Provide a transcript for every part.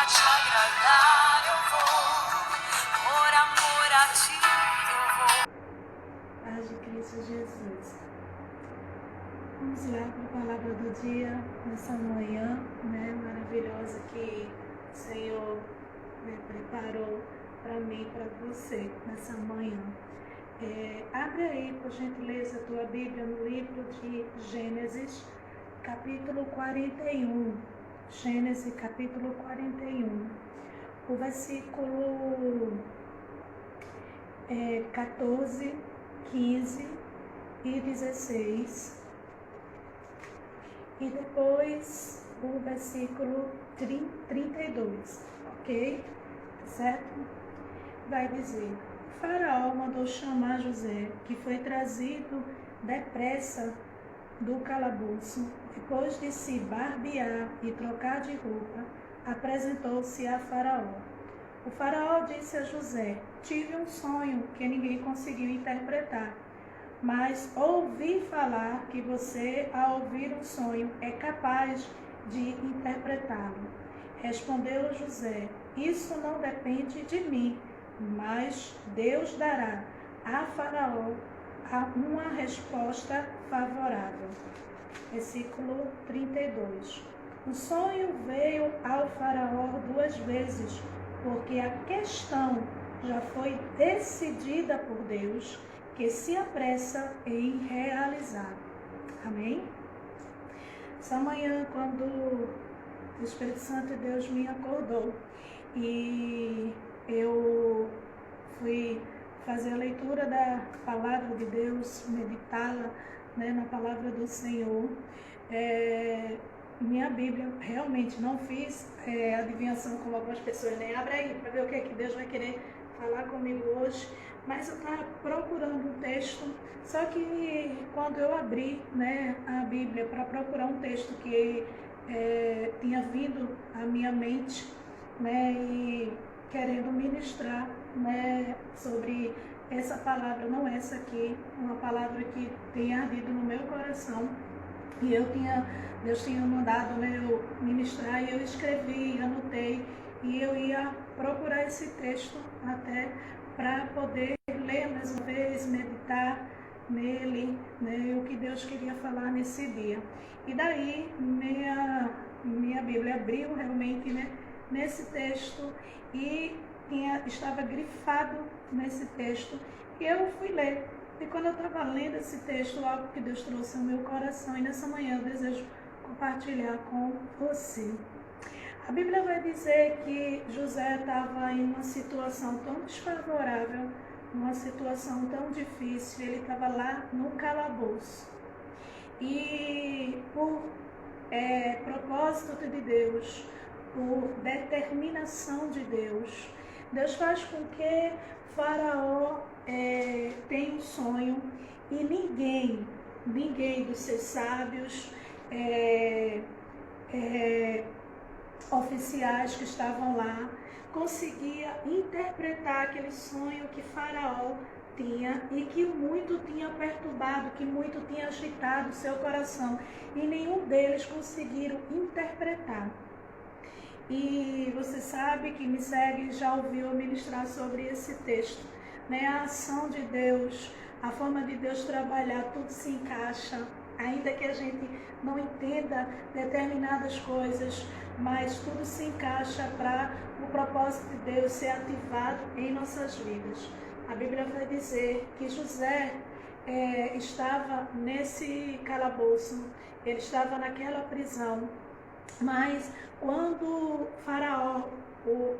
te agradar eu vou, por amor a ti eu vou. Paz de Cristo Jesus. Vamos lá para a palavra do dia, nessa manhã, maravilhosa que o Senhor preparou para mim e para você nessa manhã. Abre aí, por gentileza, a tua Bíblia no livro de Gênesis, capítulo 41. Gênesis, capítulo 41. O versículo 14, 15 e 16. E depois o versículo 32, ok? Certo? Vai dizer: Faraó mandou chamar José, que foi trazido depressa do calabouço. Depois de se barbear e trocar de roupa, apresentou-se a Faraó. O Faraó disse a José: Tive um sonho que ninguém conseguiu interpretar, mas ouvi falar que você, ao ouvir um sonho, é capaz de interpretá-lo. Respondeu José: Isso não depende de mim, mas Deus dará a Faraó uma resposta favorável. Versículo 32. O sonho veio ao Faraó 2 vezes, porque a questão já foi decidida por Deus, que se apressa em realizar. Amém? Essa manhã, quando o Espírito Santo de Deus me acordou e eu fui fazer a leitura da palavra de Deus, meditá-la, na palavra do Senhor, minha Bíblia, realmente não fiz adivinhação como algumas pessoas, abre aí para ver o que é que Deus vai querer falar comigo hoje, mas eu estava procurando um texto, só que quando eu abri a Bíblia para procurar um texto que tinha vindo à minha mente, e querendo ministrar sobre essa palavra, não essa aqui, uma palavra que tem ardido no meu coração, e Deus tinha mandado eu ministrar, e eu escrevi, anotei, e eu ia procurar esse texto até para poder ler mais uma vez, meditar nele, o que Deus queria falar nesse dia. E daí minha Bíblia abriu realmente nesse texto e estava grifado nesse texto, e eu fui ler. E quando eu estava lendo esse texto, algo que Deus trouxe ao meu coração, e nessa manhã eu desejo compartilhar com você. A Bíblia vai dizer que José estava em uma situação tão desfavorável, numa situação tão difícil, ele estava lá no calabouço. E por propósito de Deus, por determinação de Deus, Deus faz com que Faraó tenha um sonho, e ninguém dos seus sábios, oficiais que estavam lá, conseguia interpretar aquele sonho que Faraó tinha e que muito tinha perturbado, que muito tinha agitado o seu coração, e nenhum deles conseguiram interpretar. E você sabe que me segue, já ouviu eu ministrar sobre esse texto, a ação de Deus, a forma de Deus trabalhar, tudo se encaixa, ainda que a gente não entenda determinadas coisas, mas tudo se encaixa para o propósito de Deus ser ativado em nossas vidas. A Bíblia vai dizer que José estava nesse calabouço, ele estava naquela prisão, mas quando Faraó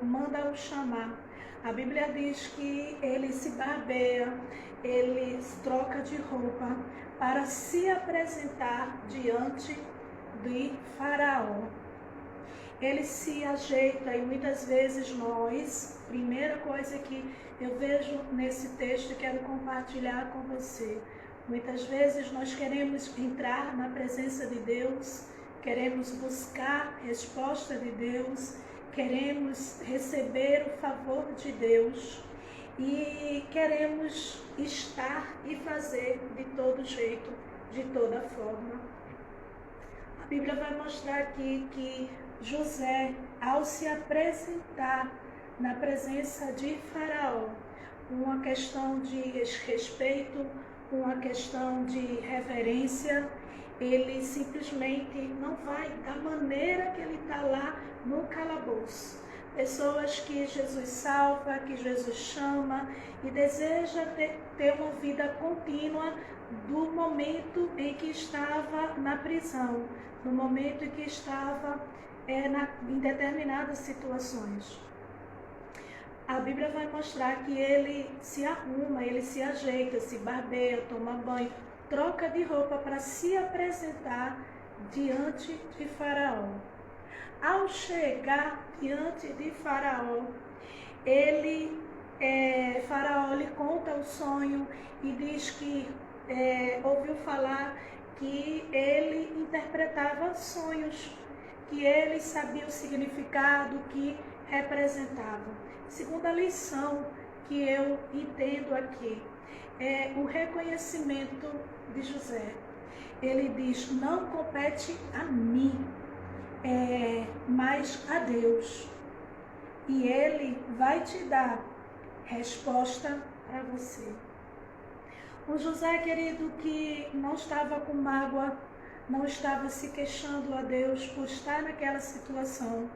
manda o chamar, a Bíblia diz que ele se barbeia, ele troca de roupa para se apresentar diante de Faraó. Ele se ajeita, e muitas vezes nós, primeira coisa que eu vejo nesse texto e quero compartilhar com você, muitas vezes nós queremos entrar na presença de Deus, queremos buscar resposta de Deus, queremos receber o favor de Deus e queremos estar e fazer de todo jeito, de toda forma. A Bíblia vai mostrar aqui que José, ao se apresentar na presença de Faraó, uma questão de respeito, uma questão de reverência, ele simplesmente não vai da maneira que ele está lá no calabouço. Pessoas que Jesus salva, que Jesus chama e deseja ter uma vida contínua do momento em que estava na prisão, no momento em que estava em determinadas situações. A Bíblia vai mostrar que ele se arruma, ele se ajeita, se barbeia, toma banho, troca de roupa para se apresentar diante de Faraó. Ao chegar diante de Faraó, Faraó lhe conta o sonho e diz que ouviu falar que ele interpretava sonhos, que ele sabia o significado que representava. Segunda lição que eu entendo aqui é o reconhecimento de José. Ele diz: não compete a mim, mas a Deus. E Ele vai te dar resposta para você. O José, querido, que não estava com mágoa, não estava se queixando a Deus por estar naquela situação.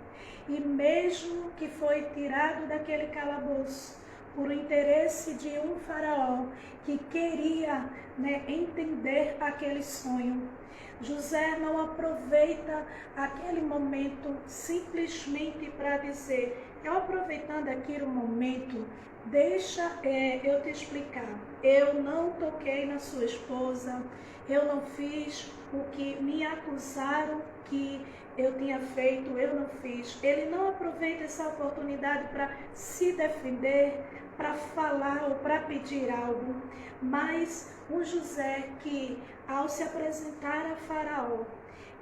E mesmo que foi tirado daquele calabouço por interesse de um faraó que queria entender aquele sonho, José não aproveita aquele momento simplesmente para dizer: eu aproveitando aquele momento, deixa eu te explicar. Eu não toquei na sua esposa, eu não fiz o que me acusaram que eu tinha feito, eu não fiz. Ele não aproveita essa oportunidade para se defender, para falar ou para pedir algo. Mas um José que, ao se apresentar a Faraó,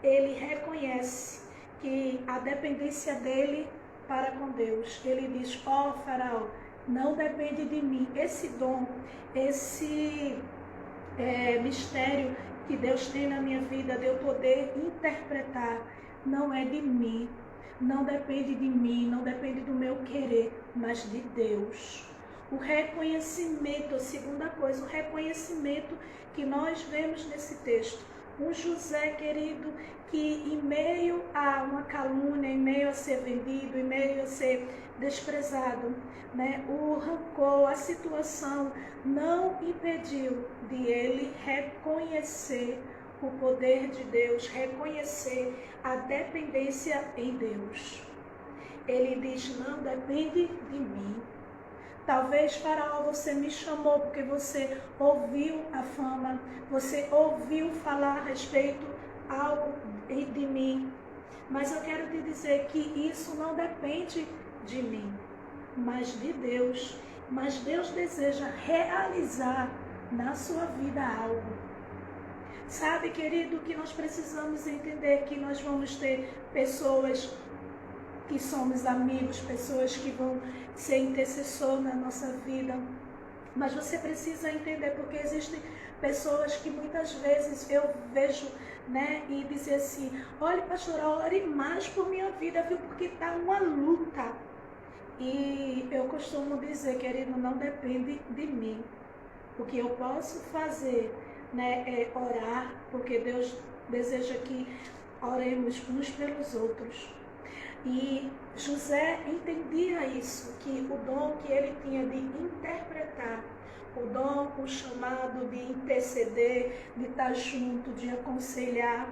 ele reconhece que a dependência dele para com Deus. Ele diz: ó Faraó, não depende de mim. Esse dom, esse mistério que Deus tem na minha vida, de eu poder interpretar, não é de mim, não depende de mim, não depende do meu querer, mas de Deus. O reconhecimento, a segunda coisa, o reconhecimento que nós vemos nesse texto. Um José, querido, que em meio a uma calúnia, em meio a ser vendido, em meio a ser desprezado, o rancor, a situação não impediu de ele reconhecer o poder de Deus, reconhecer a dependência em Deus. Ele diz: não depende de mim. Talvez, Faraó, você me chamou porque você ouviu a fama, você ouviu falar a respeito algo de mim. Mas eu quero te dizer que isso não depende de mim, mas de Deus. Mas Deus deseja realizar na sua vida algo. Sabe, querido, que nós precisamos entender que nós vamos ter pessoas que somos amigos, pessoas que vão ser intercessor na nossa vida. Mas você precisa entender, porque existem pessoas que muitas vezes eu vejo, e dizer assim: olha, pastora, ore mais por minha vida, viu? Porque está uma luta. E eu costumo dizer, querido, não depende de mim. O que eu posso fazer, é orar, porque Deus deseja que oremos uns pelos outros. E José entendia isso, que o dom que ele tinha de interpretar, o dom, o chamado de interceder, de estar junto, de aconselhar,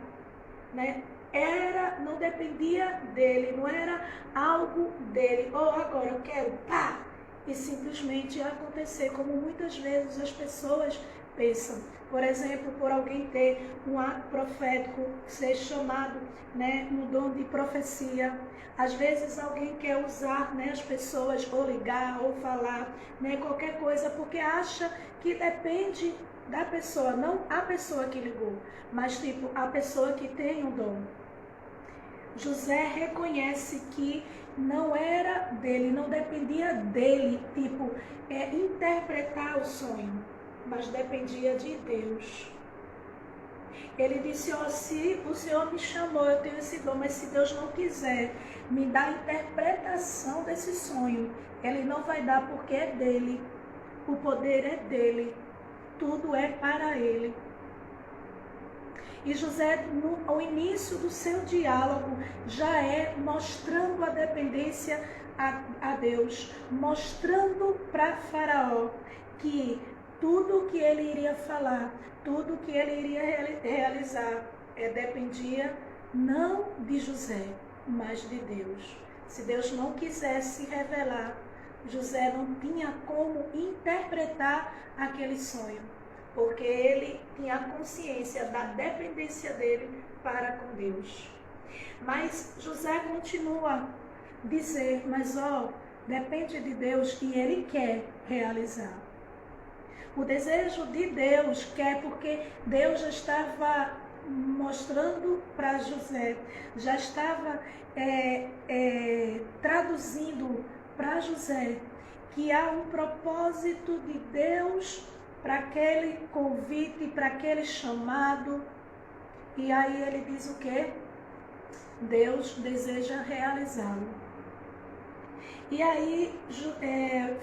não dependia dele, não era algo dele. Ou agora eu quero, e simplesmente acontecer, como muitas vezes as pessoas pensam. Por exemplo, por alguém ter um ato profético, ser chamado no dom de profecia. Às vezes alguém quer usar as pessoas, ou ligar, ou falar, qualquer coisa, porque acha que depende da pessoa, não a pessoa que ligou, mas a pessoa que tem o dom. José reconhece que não era dele, não dependia dele, interpretar o sonho, mas dependia de Deus. Ele disse, ó, se o Senhor me chamou, eu tenho esse dom, mas se Deus não quiser me dar a interpretação desse sonho, Ele não vai dar porque é dele, o poder é dele, tudo é para ele. E José, ao início do seu diálogo, já é mostrando a dependência a Deus, mostrando para Faraó que tudo que ele iria falar, tudo que ele iria realizar, dependia não de José, mas de Deus. Se Deus não quisesse revelar, José não tinha como interpretar aquele sonho, porque ele tinha consciência da dependência dele para com Deus. Mas José continua a dizer, mas depende de Deus e ele quer realizar. O desejo de Deus quer, porque Deus já estava mostrando para José, já estava traduzindo para José que há um propósito de Deus para aquele convite, para aquele chamado. E aí ele diz o quê? Deus deseja realizá-lo. E aí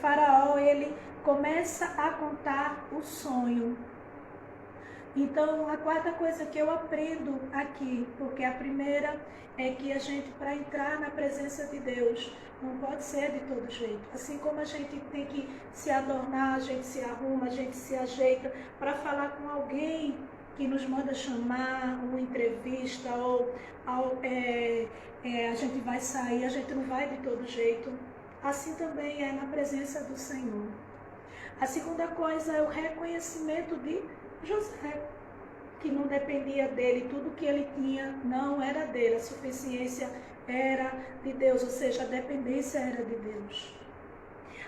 Faraó, ele começa a contar o sonho. Então, a quarta coisa que eu aprendo aqui, porque a primeira é que a gente, para entrar na presença de Deus, não pode ser de todo jeito. Assim como a gente tem que se adornar, a gente se arruma, a gente se ajeita para falar com alguém que nos manda chamar, uma entrevista, ou a gente vai sair, a gente não vai de todo jeito. Assim também é na presença do Senhor. A segunda coisa é o reconhecimento de José, que não dependia dele, tudo que ele tinha não era dele, a suficiência era de Deus, ou seja, a dependência era de Deus.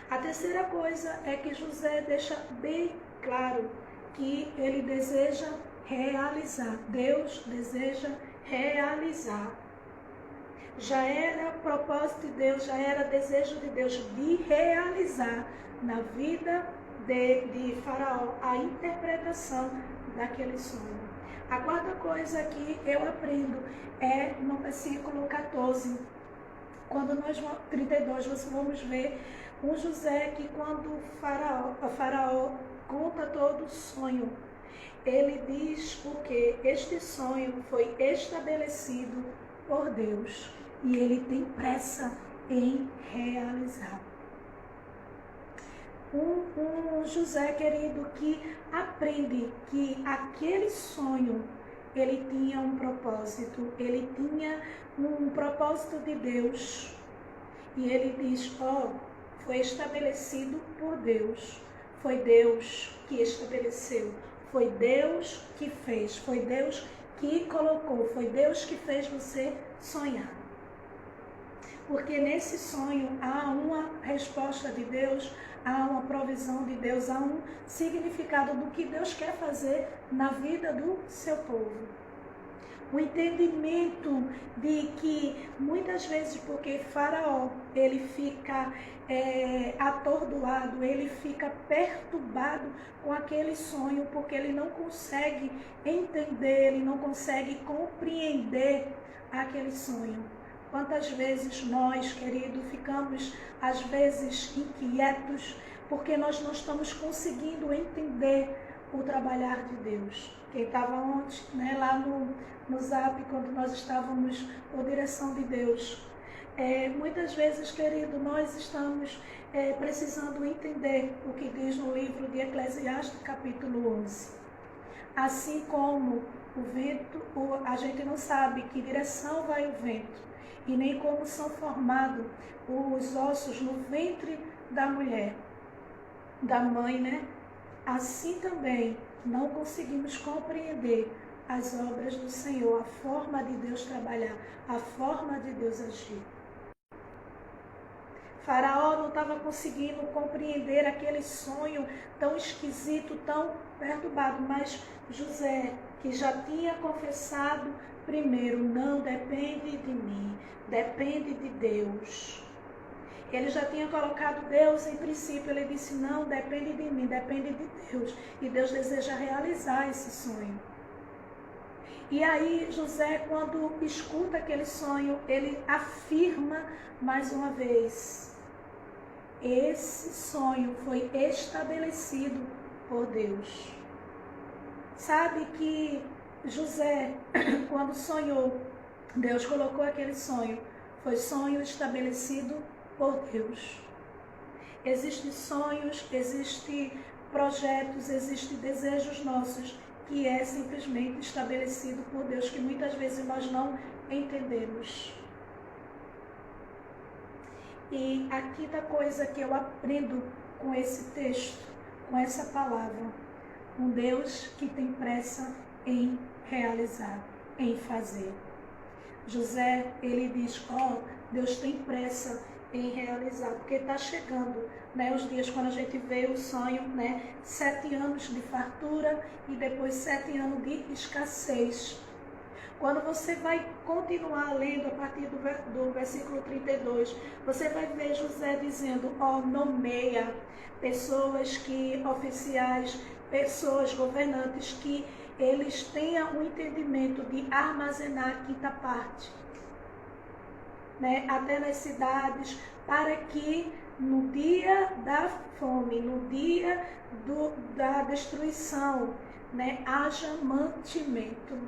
A terceira coisa é que José deixa bem claro que ele deseja realizar, Deus deseja realizar. Já era propósito de Deus, já era desejo de Deus de realizar na vida de Faraó a interpretação daquele sonho. A quarta coisa que eu aprendo é no versículo 14, quando nós 32 nós vamos ver um José que quando Faraó conta todo o sonho, ele diz o que? Este sonho foi estabelecido por Deus e ele tem pressa em realizar. Um José, querido, que aprende que aquele sonho, ele tinha um propósito, ele tinha um propósito de Deus. E ele diz, foi estabelecido por Deus, foi Deus que estabeleceu, foi Deus que fez, foi Deus que colocou, foi Deus que fez você sonhar. Porque nesse sonho há uma resposta de Deus, há uma provisão de Deus, há um significado do que Deus quer fazer na vida do seu povo. O entendimento de que muitas vezes, porque Faraó, ele fica atordoado, ele fica perturbado com aquele sonho, porque ele não consegue entender, ele não consegue compreender aquele sonho. Quantas vezes nós, querido, ficamos às vezes inquietos porque nós não estamos conseguindo entender o trabalhar de Deus. Quem estava ontem, lá no Zap, quando nós estávamos por direção de Deus, muitas vezes, querido, nós estamos precisando entender o que diz no livro de Eclesiastes, capítulo 11. Assim como o vento, a gente não sabe que direção vai o vento, e nem como são formados os ossos no ventre da mulher, da mãe, Assim também não conseguimos compreender as obras do Senhor, a forma de Deus trabalhar, a forma de Deus agir. Faraó não estava conseguindo compreender aquele sonho tão esquisito, tão perturbado, mas José, que já tinha confessado primeiro, não depende de mim, depende de Deus. Ele já tinha colocado Deus em princípio, ele disse, não, depende de mim, depende de Deus. E Deus deseja realizar esse sonho. E aí José, quando escuta aquele sonho, ele afirma mais uma vez: esse sonho foi estabelecido por Deus. Sabe que José, quando sonhou, Deus colocou aquele sonho, foi sonho estabelecido por Deus. Existem sonhos, existem projetos, existem desejos nossos que é simplesmente estabelecido por Deus, que muitas vezes nós não entendemos. E a quinta coisa que eu aprendo com esse texto, com essa palavra: um Deus que tem pressa em realizar, em fazer. José, ele diz: Deus tem pressa em realizar, porque está chegando, né, os dias quando a gente vê o sonho, né, 7 anos de fartura e depois 7 anos de escassez. Quando você vai continuar lendo a partir do versículo 32, você vai ver José dizendo: nomeia pessoas oficiais, pessoas governantes, que eles tenham o entendimento de armazenar a quinta parte, né, até nas cidades, para que no dia da fome, no dia da destruição, né, haja mantimento.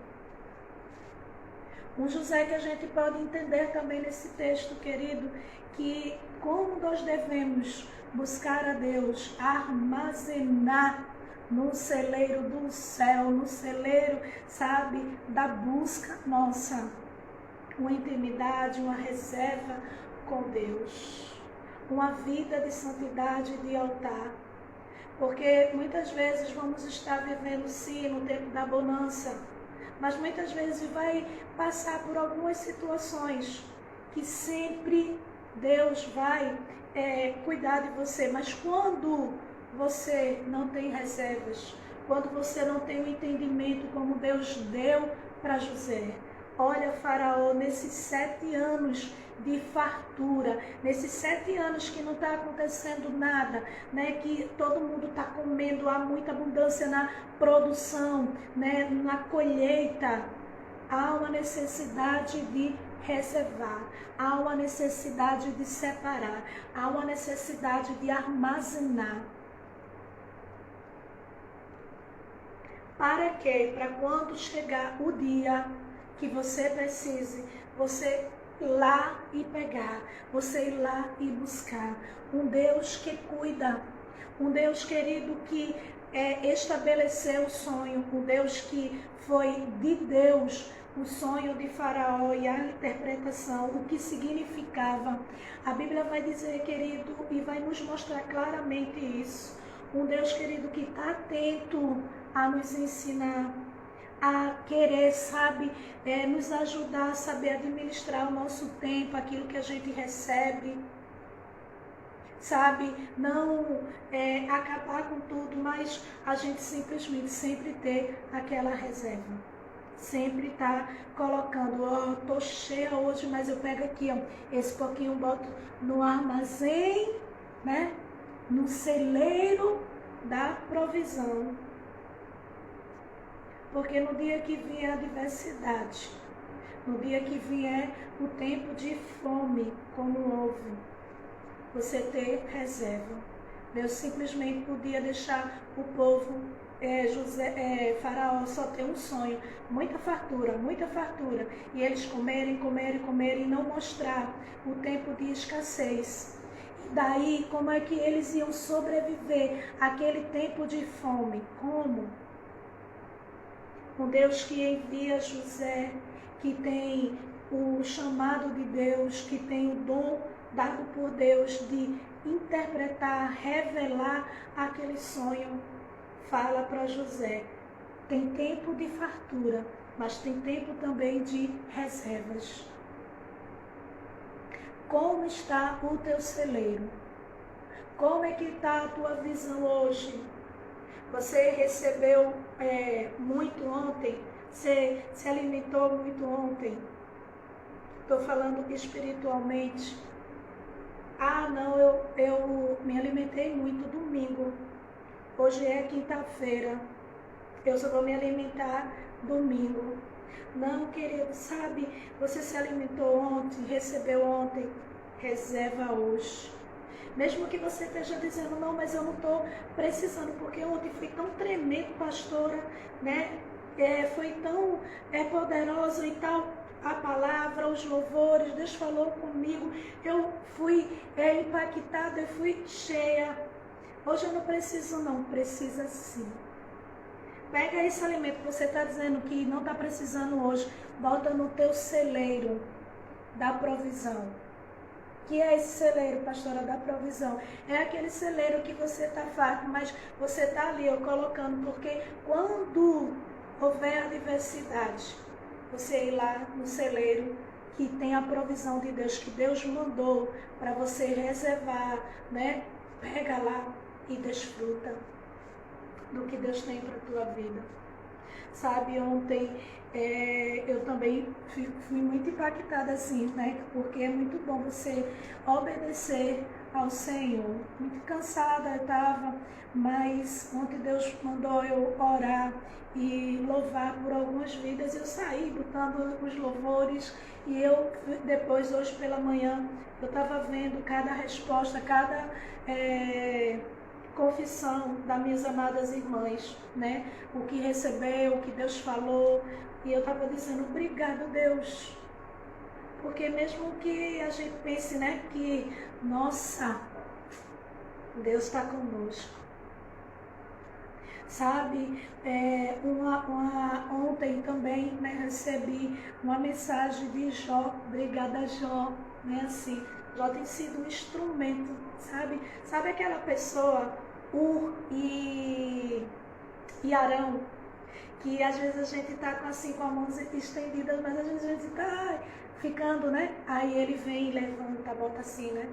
Um José que a gente pode entender também nesse texto, querido, que como nós devemos buscar a Deus, armazenar no celeiro do céu, no celeiro, sabe, da busca nossa, uma intimidade, uma reserva com Deus, uma vida de santidade e de altar. Porque muitas vezes vamos estar vivendo sim no tempo da bonança, mas muitas vezes vai passar por algumas situações que sempre Deus vai cuidar de você. Mas quando você não tem reservas, quando você não tem o entendimento como Deus deu para José, olha, Faraó, nesses 7 anos de fartura, nesses 7 anos que não está acontecendo nada, né, que todo mundo está comendo, há muita abundância na produção, né, na colheita, há uma necessidade de reservar, há uma necessidade de separar, há uma necessidade de armazenar. Para quê? Para quando chegar o dia que você precise, você ir lá e pegar, você ir lá e buscar. Um Deus que cuida, um Deus, querido, que estabeleceu o sonho, um Deus que foi de Deus o sonho de Faraó e a interpretação, o que significava. A Bíblia vai dizer, querido, e vai nos mostrar claramente isso. Um Deus, querido, que está atento a nos ensinar, a querer, sabe, nos ajudar a saber administrar o nosso tempo, aquilo que a gente recebe, sabe, não acabar com tudo, mas a gente simplesmente sempre ter aquela reserva, sempre tá colocando, tô cheia hoje, mas eu pego aqui, esse pouquinho boto no armazém, né, no celeiro da provisão. Porque no dia que vier a adversidade, no dia que vier o tempo de fome, como houve, você ter reserva. Deus simplesmente podia deixar o povo, Faraó, só ter um sonho, muita fartura, e eles comerem e não mostrar o tempo de escassez. E daí, como é que eles iam sobreviver àquele tempo de fome? Como? Um Deus que envia José, que tem o chamado de Deus, que tem o dom dado por Deus de interpretar, revelar aquele sonho, fala para José: tem tempo de fartura, mas tem tempo também de reservas. Como está o teu celeiro? Como é que está a tua visão hoje? Você recebeu muito ontem? Você se alimentou muito ontem? Estou falando espiritualmente. Não, eu me alimentei muito domingo. Hoje é quinta-feira. Eu só vou me alimentar domingo. Não, querido, sabe, você se alimentou ontem, recebeu ontem, reserva hoje. Mesmo que você esteja dizendo, não, mas eu não estou precisando, porque ontem foi tão tremendo, pastora, né? Foi tão poderosa e tal, a palavra, os louvores, Deus falou comigo, eu fui impactada, eu fui cheia. Hoje eu não preciso não, precisa sim. Pega esse alimento que você está dizendo que não está precisando hoje, bota no teu celeiro da provisão. Que é esse celeiro, pastora, da provisão? É aquele celeiro que você está farto, mas você está ali colocando, porque quando houver adversidade, você ir lá no celeiro que tem a provisão de Deus, que Deus mandou para você reservar, né? Pega lá e desfruta do que Deus tem para a tua vida. Sabe, ontem eu também fui muito impactada assim, né? Porque é muito bom você obedecer ao Senhor. Muito cansada eu estava, mas ontem Deus mandou eu orar e louvar por algumas vidas. Eu saí botando os louvores e eu depois, hoje pela manhã, eu estava vendo cada resposta, cada confissão das minhas amadas irmãs, né? O que recebeu, o que Deus falou, e eu estava dizendo, obrigado, Deus, porque mesmo que a gente pense, né, que, nossa, Deus está conosco, sabe? Ontem também, né, recebi uma mensagem de Jó, obrigada, Jó, né, assim, Jó tem sido um instrumento, sabe? Sabe aquela pessoa, e Arão, que às vezes a gente está assim com a mão estendida, mas às vezes a gente está ficando, né? Aí ele vem e levanta, bota assim, né?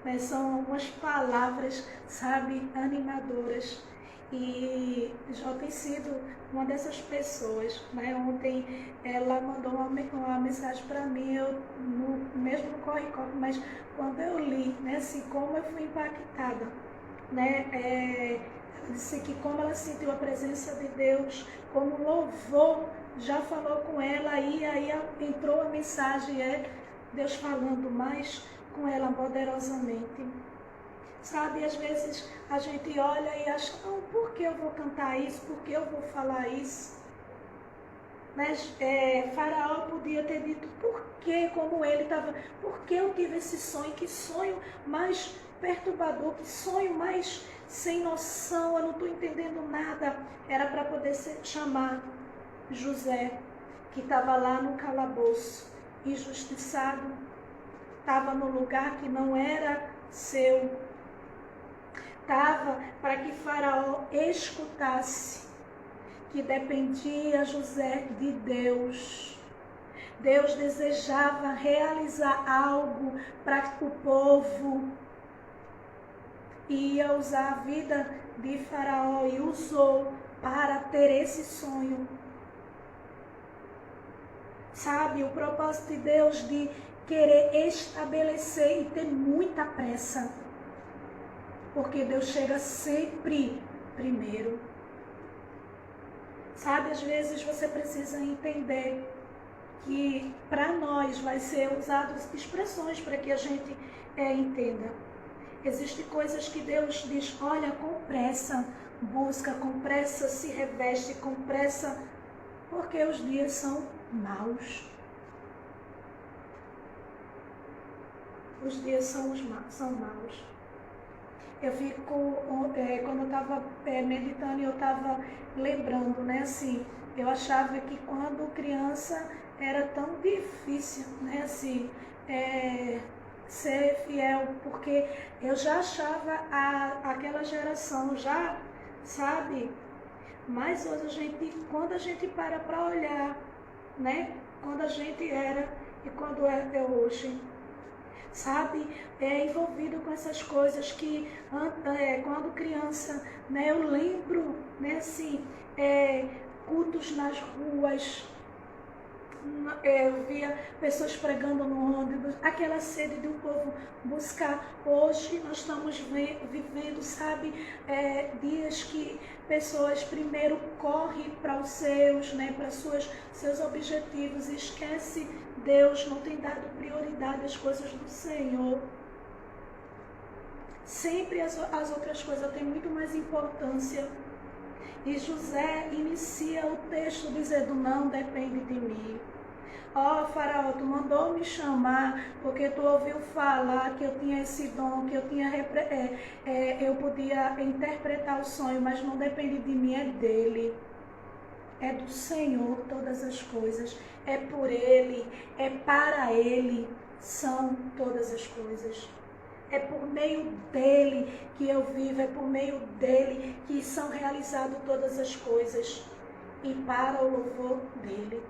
Mas são algumas palavras, sabe, animadoras. E Jó tem sido uma dessas pessoas, né? Ontem ela mandou uma mensagem para mim, eu mesmo no corre-corre, mas quando eu li, né, assim, como eu fui impactada, né? Ela disse que como ela sentiu a presença de Deus, como louvor, já falou com ela, e aí entrou a mensagem, Deus falando mais com ela poderosamente. Sabe, às vezes a gente olha e acha, não, por que eu vou cantar isso? Por que eu vou falar isso? Mas Faraó podia ter dito, por que como ele estava, por que eu tive esse sonho? Que sonho mais perturbador, que sonho mais sem noção, eu não estou entendendo nada. Era para poder chamar José, que estava lá no calabouço, injustiçado, estava no lugar que não era seu. Estava para que Faraó escutasse que dependia José de Deus. Deus desejava realizar algo para o povo. E ia usar a vida de Faraó e usou para ter esse sonho. Sabe, o propósito de Deus de querer estabelecer e ter muita pressa. Porque Deus chega sempre primeiro. Sabe, às vezes você precisa entender que para nós vai ser usado expressões para que a gente entenda. Existem coisas que Deus diz, olha, com pressa, busca, com pressa se reveste, com pressa, porque os dias são maus. Os dias são maus. Eu fico, quando eu estava meditando, eu estava lembrando, né, assim, eu achava que quando criança era tão difícil, né, assim, ser fiel, porque eu já achava aquela geração, já, sabe, mas hoje quando a gente para olhar, né, quando a gente era e quando é hoje, sabe, envolvido com essas coisas que quando criança, né, eu lembro, né, assim, cultos nas ruas, eu via pessoas pregando no ônibus, aquela sede de um povo buscar. Hoje nós estamos vivendo, sabe, dias que pessoas primeiro correm para os seus, né, para seus objetivos e esquece Deus, não tem dado prioridade às coisas do Senhor. Sempre as outras coisas têm muito mais importância. E José inicia o texto dizendo: não depende de mim. Ó Faraó, tu mandou me chamar porque tu ouviu falar que eu tinha esse dom, que eu podia interpretar o sonho, mas não depende de mim, é dele. É do Senhor todas as coisas, é por Ele, é para Ele são todas as coisas. É por meio dele que eu vivo, é por meio dele que são realizadas todas as coisas. E para o louvor dele.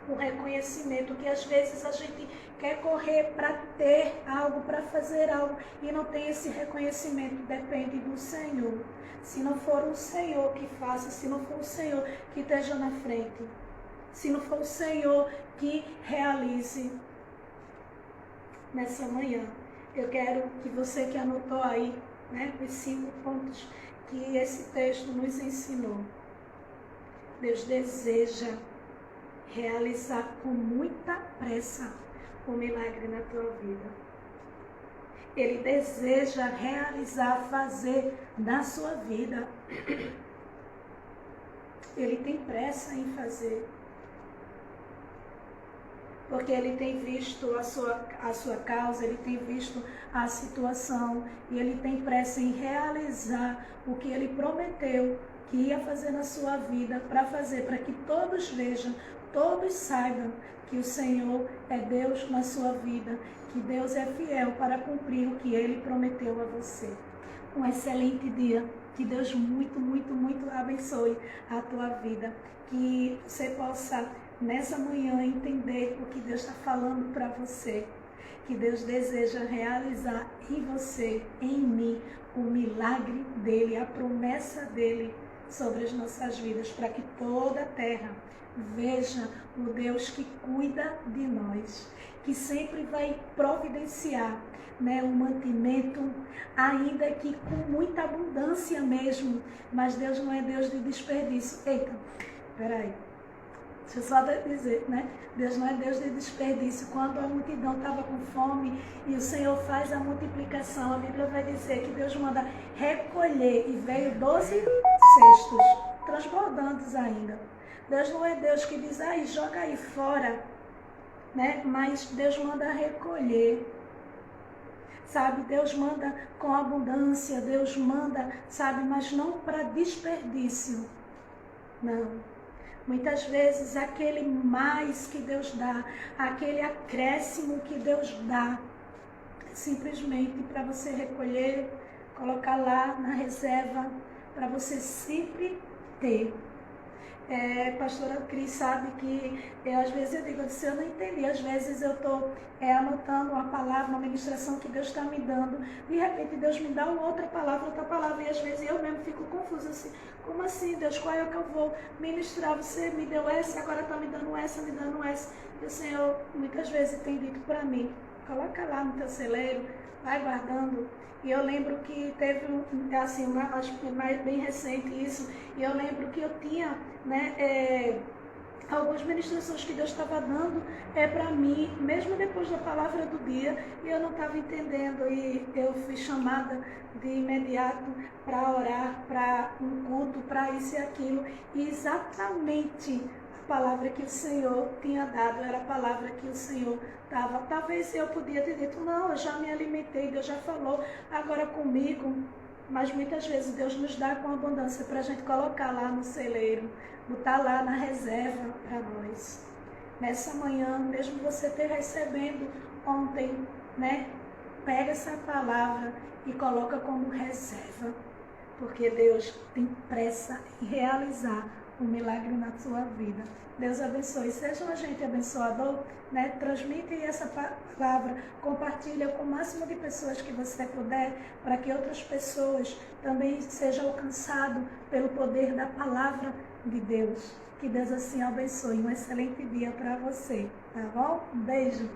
O reconhecimento que às vezes a gente quer correr para ter algo, para fazer algo, e não tem esse reconhecimento, depende do Senhor. Se não for o Senhor que faça, se não for o Senhor que esteja na frente, se não for o Senhor que realize nessa manhã. Eu quero que você que anotou aí, né, os 5 pontos que esse texto nos ensinou. Deus deseja realizar com muita pressa um milagre na tua vida. Ele deseja realizar, fazer na sua vida. Ele tem pressa em fazer. Porque ele tem visto a sua causa, ele tem visto a situação e ele tem pressa em realizar o que ele prometeu que ia fazer na sua vida, para que todos vejam, todos saibam que o Senhor é Deus na sua vida, que Deus é fiel para cumprir o que ele prometeu a você. Um excelente dia, que Deus muito, muito, muito abençoe a tua vida, que você possa nessa manhã entender o que Deus está falando para você, que Deus deseja realizar em você, em mim, o milagre dele, a promessa dele sobre as nossas vidas, para que toda a terra veja o Deus que cuida de nós, que sempre vai providenciar, né, um mantimento, ainda que com muita abundância mesmo, mas Deus não é Deus de desperdício. Eita, peraí. Deixa eu só dizer, né? Deus não é Deus de desperdício. Quando a multidão estava com fome e o Senhor faz a multiplicação, a Bíblia vai dizer que Deus manda recolher e veio 12 cestos, transbordantes ainda. Deus não é Deus que diz, joga aí fora, né? Mas Deus manda recolher, sabe? Deus manda com abundância, Deus manda, sabe? Mas não para desperdício, não. Muitas vezes aquele mais que Deus dá, aquele acréscimo que Deus dá, simplesmente para você recolher, colocar lá na reserva, para você sempre ter. Pastora Cris sabe que às vezes eu digo, eu não entendi, às vezes eu estou anotando uma palavra, uma ministração que Deus está me dando, de repente Deus me dá outra palavra, e às vezes eu mesmo fico confusa assim, como assim Deus, qual é o que eu vou ministrar? Você me deu essa, agora está me dando essa, e o Senhor muitas vezes tem dito para mim, coloca lá no teu celeiro, vai guardando. E eu lembro que teve, assim, acho que mais bem recente isso, e eu lembro que eu tinha, né, algumas ministrações que Deus estava dando para mim, mesmo depois da palavra do dia, e eu não estava entendendo, e eu fui chamada de imediato para orar, para um culto, para isso e aquilo, e exatamente a palavra que o Senhor tinha dado era a palavra que o Senhor estava. Talvez eu podia ter dito, não, eu já me alimentei, Deus já falou agora comigo, mas muitas vezes Deus nos dá com abundância para a gente colocar lá no celeiro, botar lá na reserva para nós. Nessa manhã, mesmo você ter recebendo ontem, né, pega essa palavra e coloca como reserva, porque Deus tem pressa em realizar um milagre na sua vida. Deus abençoe. Seja um agente abençoador, né? Transmite essa palavra, compartilha com o máximo de pessoas que você puder, para que outras pessoas também sejam alcançadas pelo poder da palavra de Deus. Que Deus assim abençoe. Um excelente dia para você, tá bom? Um beijo.